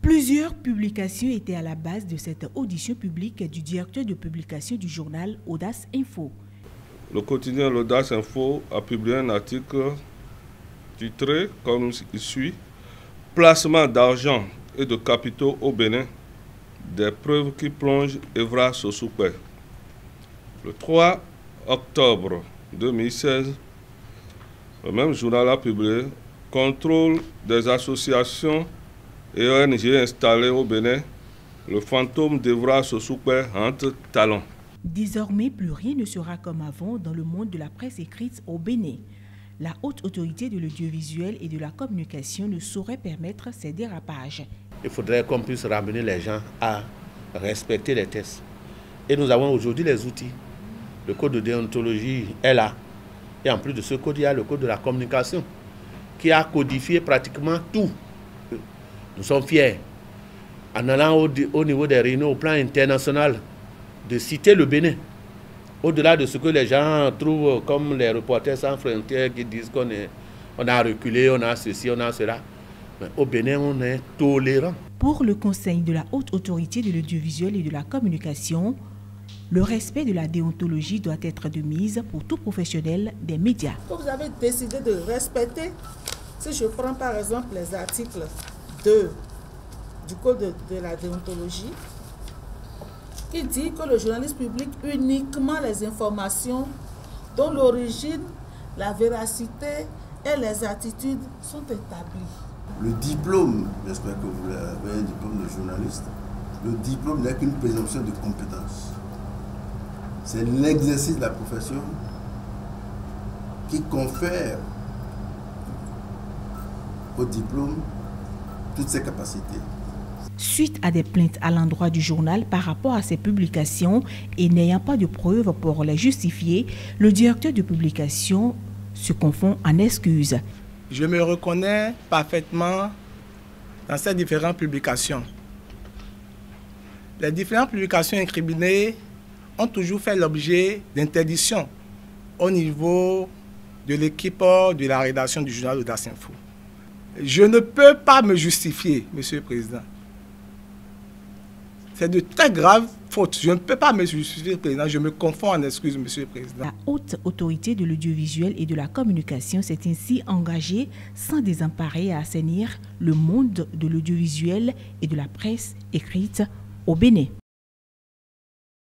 Plusieurs publications étaient à la base de cette audition publique du directeur de publication du journal Audace Info. Le quotidien L'Audace Info a publié un article titré comme suit « Placement d'argent et de capitaux au Bénin, des preuves qui plongent Evra Sossoukwe ». Le 3 octobre 2016, le même journal a publié « Contrôle des associations et ONG installées au Bénin, le fantôme d'Evra Sossoukwe entre talons ». Désormais, plus rien ne sera comme avant dans le monde de la presse écrite au Bénin. La haute autorité de l'audiovisuel et de la communication ne saurait permettre ces dérapages. Il faudrait qu'on puisse ramener les gens à respecter les tests. Et nous avons aujourd'hui les outils. Le code de déontologie est là. Et en plus de ce code, il y a le code de la communication qui a codifié pratiquement tout. Nous sommes fiers, en allant au niveau des réunions au plan international, de citer le Bénin. Au-delà de ce que les gens trouvent comme les Reporters sans frontières qui disent qu'on a reculé, on a ceci, on a cela. Mais au Bénin, on est tolérant. Pour le Conseil de la haute autorité de l'audiovisuel et de la communication, le respect de la déontologie doit être de mise pour tout professionnel des médias. Vous avez décidé de respecter, si je prends par exemple les articles 2 du code de la déontologie, qui dit que le journaliste public uniquement les informations dont l'origine, la véracité et les attitudes sont établies. Le diplôme, j'espère que vous avez un diplôme de journaliste, le diplôme n'est qu'une présomption de compétence. C'est l'exercice de la profession qui confère au diplôme toutes ses capacités. Suite à des plaintes à l'endroit du journal par rapport à ses publications et n'ayant pas de preuves pour les justifier, le directeur de publication se confond en excuses. Je me reconnais parfaitement dans ces différentes publications. Les différentes publications incriminées ont toujours fait l'objet d'interdiction au niveau de l'équipe de la rédaction du journal Audace Info. Je ne peux pas me justifier, Monsieur le Président. C'est de très graves fautes. Je ne peux pas me justifier, Président. Je me confonds en excuses, Monsieur le Président. La haute autorité de l'audiovisuel et de la communication s'est ainsi engagée sans désemparer à assainir le monde de l'audiovisuel et de la presse écrite au Bénin.